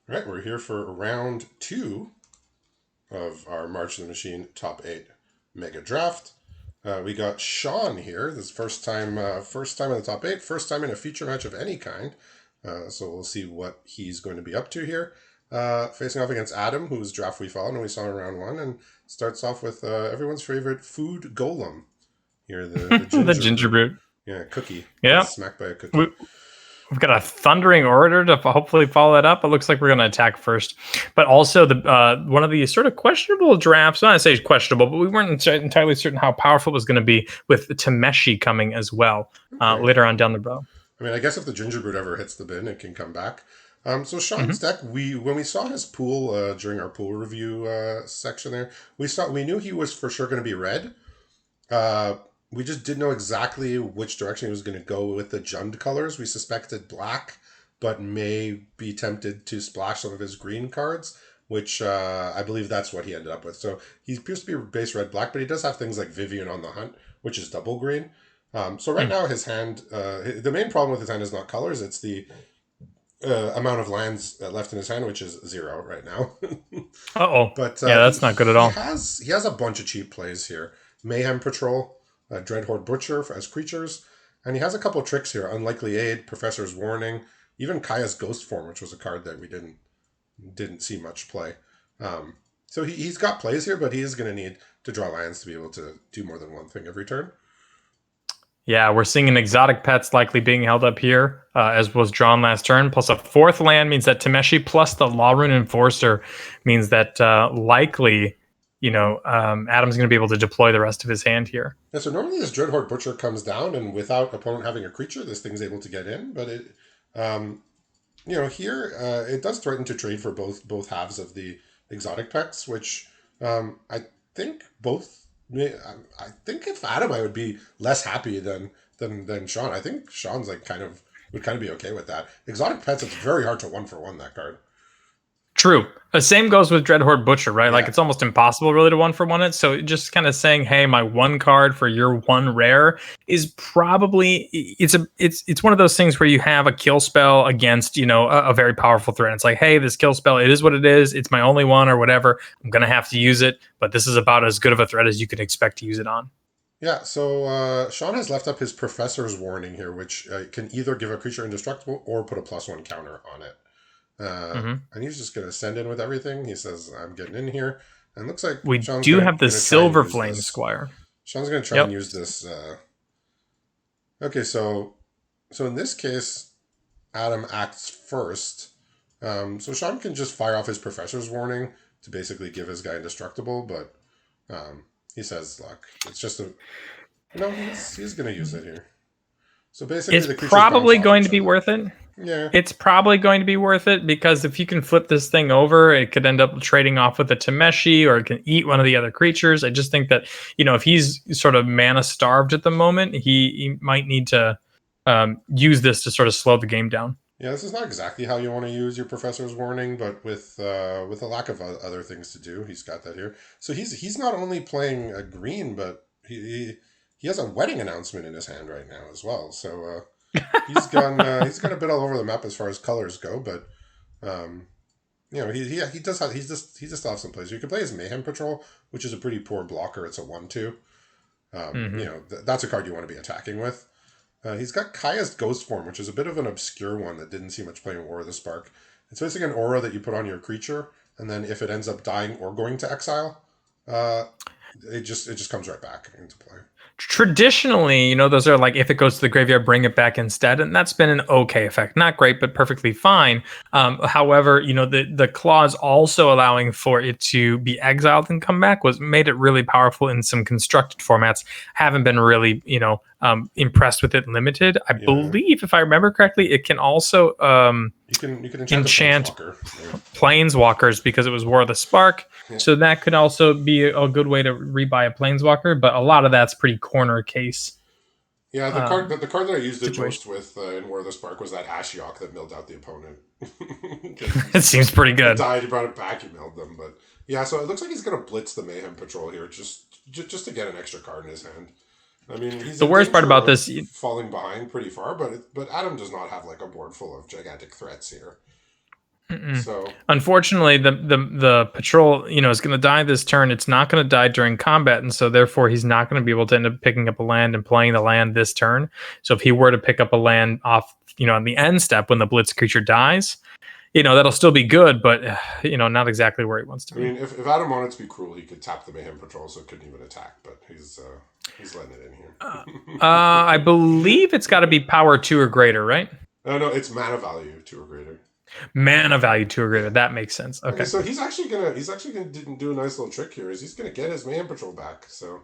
All right, we're here for round 2 of our March of the Machine top 8 mega draft. We got Sean here. This is first time in the top 8, first time in a feature match of any kind. So we'll see what he's going to be up to here. Facing off against Adam, whose draft we followed and we saw in round 1, and starts off with everyone's favorite food golem here, the The ginger ginger brew. brute. Yeah, cookie. Yeah. Gets smacked by a cookie. We, we've got a thundering order to hopefully follow that up. It looks like we're going to attack first, but also the one of the sort of questionable drafts. Not to say questionable, but we weren't entirely certain how powerful it was going to be with Tameshi coming as well Okay. later on down the road. I mean, I guess if the ginger brute ever hits the bin, it can come back. So Mm-hmm. Sean's deck, when we saw his pool during our pool review section there, we knew he was for sure going to be red. Uh, we just didn't know exactly which direction he was going to go with the Jund colors. We suspected black, but may be tempted to splash some of his green cards, which I believe that's what he ended up with. So he appears to be base red black, but he does have things like Vivian on the Hunt, which is double green. So right now his hand, the main problem with his hand is not colors; it's the amount of lands left in his hand, which is 0 right now. Oh, But yeah, that's not good at all. he has a bunch of cheap plays here: Mayhem Patrol, Dreadhorde Butcher as creatures, and he has a couple of tricks here: Unlikely Aid, Professor's Warning, even Kaya's Ghost Form, which was a card that we didn't see much play. So he's got plays here, but he is going to need to draw lands to be able to do more than one thing every turn. Yeah, we're seeing an exotic pet's likely being held up here, as was drawn last turn. Plus a fourth land means that Tameshi plus the Law Rune Enforcer means that likely, Adam's going to be able to deploy the rest of his hand here. Yeah, so normally this Dreadhorde Butcher comes down, and without opponent having a creature, this thing's able to get in. But um, here it does threaten to trade for both halves of the exotic pets, which I think both. I think if Adam, I would be less happy than Sean. I think Sean's like would kind of be okay with that. Exotic pets, it's very hard to 1-for-1 that card. True. The same goes with Dreadhorde Butcher, right? Like Yeah, it's almost impossible really to 1-for-1 it. So just kind of saying, hey, my one card for your one rare is probably it's one of those things where you have a kill spell against, a very powerful threat. It's like, hey, this kill spell, it is what it is. It's my only one or whatever. I'm gonna have to use it, but this is about as good of a threat as you could expect to use it on. yeah. So Sean has left up his Professor's Warning here, which can either give a creature indestructible or put a +1 counter on it. Mm-hmm. And he's just going to send in with everything. He says, I'm getting in here. And it looks like We Sean's do have the gonna try and Silver use Flame this. Squire. Sean's going to try and Yep. use this. Okay, so in this case, Adam acts first. So Sean can just fire off his Professor's Warning to basically give his guy indestructible, but he says, look, it's just a... No, he's going to use it here. So basically It's the creatures bounce probably off going each to be other. worth it. Yeah. It's probably going to be worth it because if you can flip this thing over, it could end up trading off with a Tameshi or it can eat one of the other creatures. I just think that, if he's sort of mana starved at the moment, he might need to use this to sort of slow the game down. Yeah, this is not exactly how you want to use your Professor's Warning, but with a lack of other things to do, he's got that here. So he's not only playing a green, but he has a wedding announcement in his hand right now as well. So he's gone a bit all over the map as far as colors go, but um, he does have he just have some plays. You can play his Mayhem Patrol, which is a pretty poor blocker. It's a 1/2. Mm-hmm. That's a card you want to be attacking with. He's got Kaya's Ghost Form, which is a bit of an obscure one that didn't see much play in War of the Spark. It's basically an aura that you put on your creature, and then if it ends up dying or going to exile, uh, it just comes right back into play. Traditionally, those are like if it goes to the graveyard, bring it back instead, and that's been an okay effect. Not great, but perfectly fine. However, the clause also allowing for it to be exiled and come back was made it really powerful in some constructed formats. Haven't been really, impressed with it limited. I Yeah, believe, if I remember correctly, it can also you can enchant a enchant Planeswalker. planeswalkers because it was War of the Spark. Yeah. So that could also be a good way to rebuy a planeswalker, but a lot of that's pretty corner case Yeah, the card that I used it situation. most with in War of the Spark was that Ashiok that milled out the opponent. It seems pretty It good. died, he brought it back, he milled them. But yeah, so it looks like he's gonna blitz the Mayhem Patrol here just to get an extra card in his hand. I mean, he's The in worst part danger about of this, falling behind pretty far, but Adam does not have like a board full of gigantic threats here. Mm-mm. So Unfortunately, the patrol, is going to die this turn. It's not going to die during combat, and so therefore he's not going to be able to end up picking up a land and playing the land this turn. So if he were to pick up a land off, on the end step when the blitz creature dies, that'll still be good, but not exactly where he wants to I be. mean, if Adam wanted to be cruel, he could tap the Mayhem Patrol, so it couldn't even attack. But he's letting it in I here. believe it's got to be power 2 or greater, right? No, no, it's mana value 2 or greater. Mana value 2 or greater. Yeah. That makes sense. Okay, Okay. so he's actually gonna do a nice little trick here. Is he's gonna get his Mayhem Patrol back. So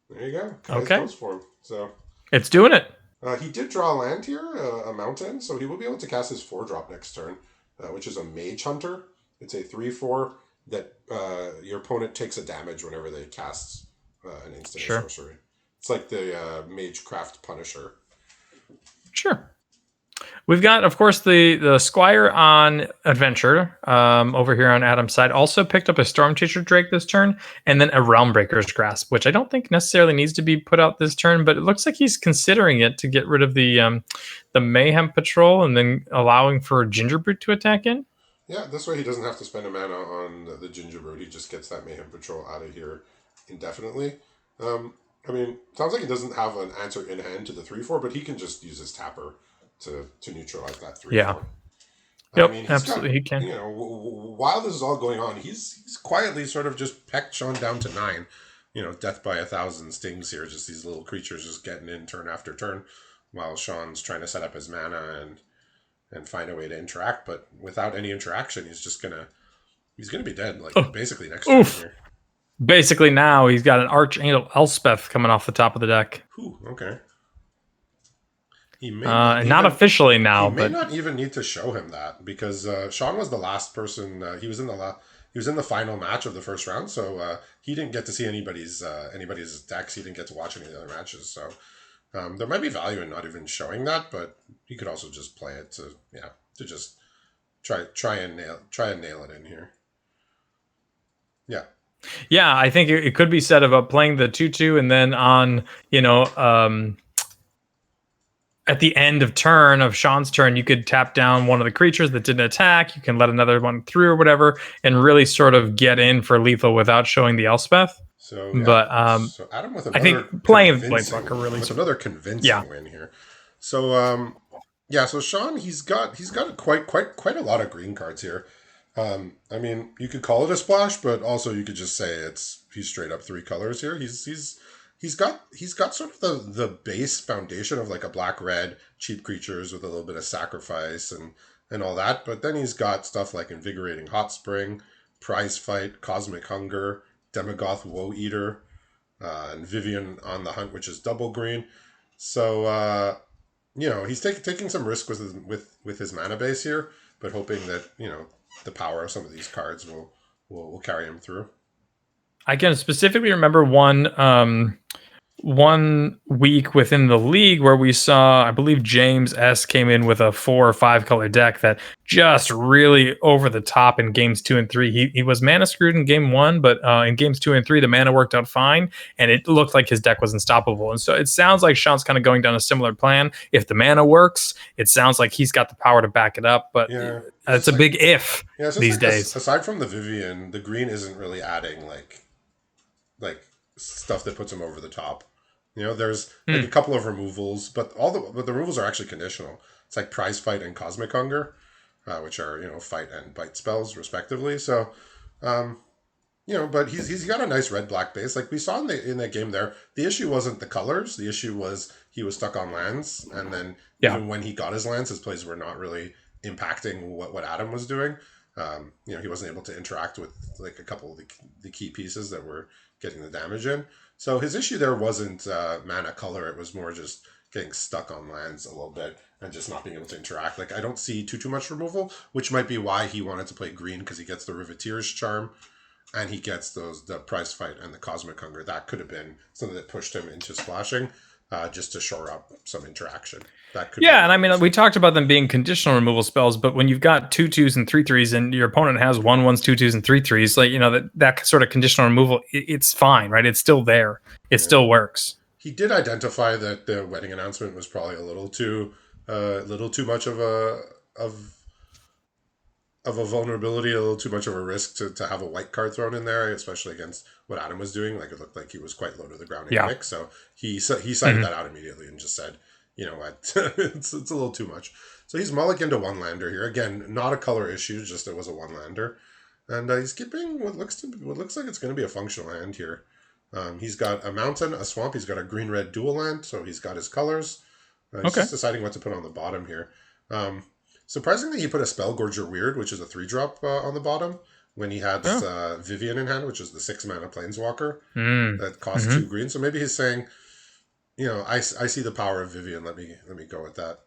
there you go. Kai's Okay. Ghost Form. So It's doing it. he did draw a land here, a mountain, so he will be able to cast his 4-drop next turn, which is a Mage Hunter. It's a 3/4 that your opponent takes a damage whenever they cast an instant or Sure. sorcery. It's like the Magecraft Punisher. Sure. We've got, of course, the Squire on Adventure over here on Adam's side. Also picked up a Storm Chaser Drake this turn, and then a Realmbreaker's Grasp, which I don't think necessarily needs to be put out this turn, but it looks like he's considering it to get rid of the Mayhem Patrol and then allowing for Gingerbrute to attack in. Yeah, this way he doesn't have to spend a mana on the Gingerbrute. He just gets that Mayhem Patrol out of here indefinitely. Um, I mean, sounds like he doesn't have an answer in hand to the 3/4, but he can just use his tapper to neutralize that 3/4. Yeah. I Yep, mean, he's got, absolutely, he can. while this is all going on, he's quietly sort of just pecked Sean down to 9. Death by 1,000 stings here, just these little creatures just getting in turn after turn, while Sean's trying to set up his mana and find a way to interact. But without any interaction, he's gonna be dead, like Oh, basically next turn oof. here. Basically, now he's got an Archangel Elspeth coming off the top of the deck. Whew, okay. He may not And not even officially he now, may but not even need to show him that because Sean was the last person. He was in the final match of the first round, so he didn't get to see anybody's decks. He didn't get to watch any of the other matches. So there might be value in not even showing that, but he could also just play it to just try and nail it in here. Yeah. yeah, I think it could be said about playing the 2/2 and then on, at the end of turn of Sean's turn, you could tap down one of the creatures that didn't attack. You can let another one through or whatever, and really sort of get in for lethal without showing the Elspeth. So yeah. But So Adam with I another think playing the convincing Bladeblocker really with sort of, another yeah. convincing win here. So yeah, so Sean he's got quite a lot of green cards here. I mean, you could call it a splash, but also you could just say he's straight up 3 colors here. He's got sort of the base foundation of like a black red cheap creatures with a little bit of sacrifice and all that, but then he's got stuff like Invigorating Hot Spring, Prize Fight, Cosmic Hunger, Demogoth Woe Eater, and Vivian on the Hunt, which is double green. So he's taking some risk with his mana base here, but hoping that the power of some of these cards will carry him through. I can specifically remember one week within the league where we saw, I believe James S came in with a 4 or 5 color deck that just really over the top in games 2 and 3. He was mana screwed in game 1, but in games 2 and 3 the mana worked out fine, and it looked like his deck was unstoppable. And so it sounds like Sean's kind of going down a similar plan. If the mana works, it sounds like he's got the power to back it up, but Yeah, it's a big if these days. Aside from the Vivian, the green isn't really adding like stuff that puts him over the top. There's like a couple of removals, but the removals are actually conditional. It's like Prize Fight and Cosmic Hunger, which are fight and bite spells respectively. So, but he's got a nice red black base. Like we saw in that game there, the issue wasn't the colors. The issue was he was stuck on lands, and then even when he got his lands, his plays were not really impacting what Adam was doing. He wasn't able to interact with like a couple of the key pieces that were getting the damage in. So his issue there wasn't mana color. It was more just getting stuck on lands a little bit and just not being able to interact. Like I don't see too much removal, which might be why he wanted to play green, because he gets the Riveteer's Charm and he gets the Prize Fight and the Cosmic Hunger. That could have been something that pushed him into splashing, just to shore up some interaction. That could and I mean, we talked about them being conditional removal spells, but when you've got 2/2s and 3/3s, and your opponent has 1/1s, 2/2s, and 3/3s, like that sort of conditional removal, it's fine, right? It's still there. It still works. He did identify that the wedding announcement was probably a little too much of of a vulnerability, a little too much of a risk to have a white card thrown in there, especially against what Adam was doing. Like it looked like he was quite low to the ground and Yeah. quick, so he cited Hmm. that out immediately and just said, you know what, it's a little too much. So he's mulliganed to one lander here. Again, not a color issue, just it was a one lander, and he's keeping what looks like it's going to be a functional hand here. He's got a mountain, a swamp. He's got a green red dual land, so he's got his colors. He's Okay. just deciding what to put on the bottom here. Um, Surprisingly, he put a Spellgorger Weird, which is a 3-drop on the bottom, when he had Oh. Vivian in hand, which is the 6-mana Planeswalker Mm. that costs Hmm. 2 green. So maybe he's saying, you know, I see the power of Vivian. Let me go with that.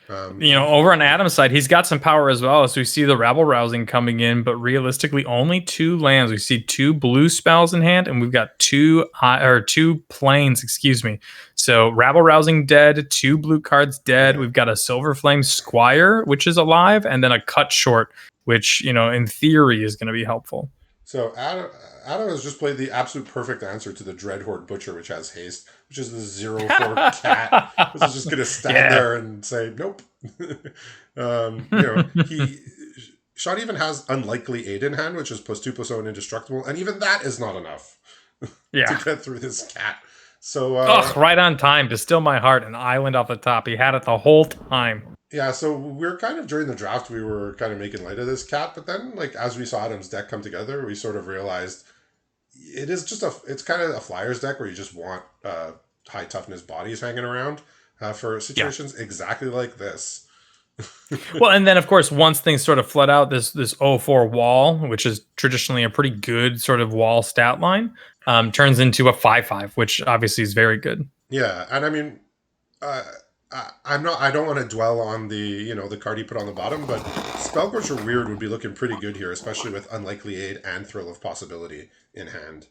Over on Adam's side, he's got some power as well. So we see the rabble rousing coming in, but realistically, only 2 lands. We see 2 blue spells in hand, and we've got 2 planes. Excuse me. So rabble rousing dead, 2 blue cards dead. Yeah. We've got a silver flame squire, which is alive, and then a cut short, which in theory is going to be helpful. So Adam has just played the absolute perfect answer to the Dreadhorde Butcher, which has haste, which is the 0/4 cat, which is just going to stand Yeah. there and say nope. You know, Sean even has Unlikely Aid in hand, which is +2/+0 and indestructible, and even that is not enough to Yeah. get through this cat. So Ugh, right on time to still my heart, an island off the top. He had it the whole time. yeah, so we're kind of during the draft we were kind of making light of this cat, but then like as we saw Adam's deck come together, we sort of realized it's kind of a flyers deck where you just want high toughness bodies hanging around for Yeah. situations exactly like this. Well, and then of course, once things sort of flood out, this 04 wall, which is traditionally a pretty good sort of wall stat line, turns into a 5/5, which obviously is very good. Yeah, and I mean, uh, I don't want to dwell on the the card he put on the bottom, but Spellcrush Weird would be looking pretty good here, especially with Unlikely Aid and Thrill of Possibility in hand.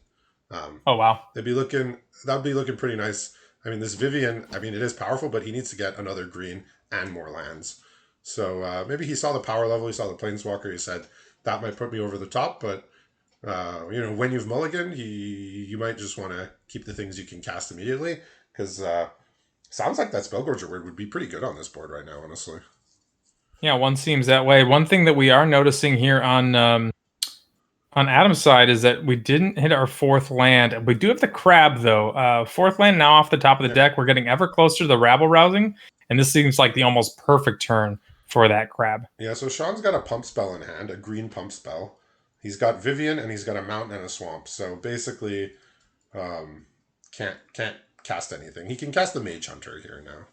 Um, Oh wow. they'd be looking That'd be looking pretty nice. I mean, this Vivian, I mean, it is powerful, but he needs to get another green and more lands. So maybe he saw the power level, he saw the Planeswalker, he said that might put me over the top. But when you've mulliganed, you might just want to keep the things you can cast immediately because sounds like that Spellgorger word would be pretty good on this board right now, honestly. Yeah, one seems that way. One thing that we are noticing here on Adam's side is that we didn't hit our 4th land. We do have the crab though. 4th land now off the top of the Yeah, deck. We're getting ever closer to the rabble rousing, and this seems like the almost perfect turn for that crab. yeah. So Sean's got a pump spell in hand, a green pump spell. He's got Vivian and he's got a mountain and a swamp. So basically, um, can't cast anything. He can cast the Mage Hunter here now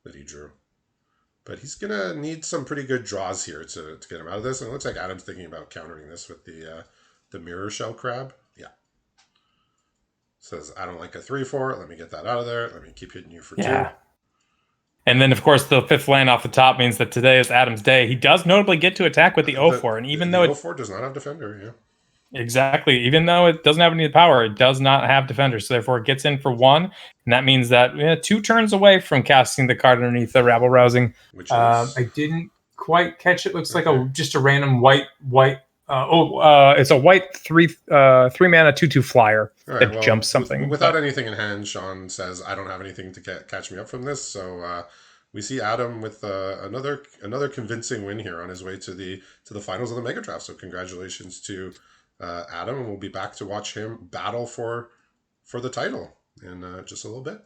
that he drew. But he's gonna need some pretty good draws here to get him out of this. And it looks like Adam's thinking about countering this with the mirror shell crab. Yeah. Says I don't like a 3/4. Let me get that out of there. Let me keep hitting you for 2. Yeah. And then, of course, the 5th land off the top means that today is Adam's day. He does notably get to attack with the The 04, and even the though O it 4 does not have defender. Yeah. even though it doesn't have any power, it does not have defender. So therefore, it gets in for 1, and that means that 2 turns away from casting the card underneath the rabble rousing. Which is I didn't quite catch it. Looks like okay. just a random white. It's a white 3 mana 2/2 flyer All right. that Well, jumps something. without anything in hand, Sean says I don't have anything to catch me up from this. So we see Adam with another convincing win here on his way to the finals of the Megadraft. So congratulations to Adam, and we'll be back to watch him battle for the title in just a little bit.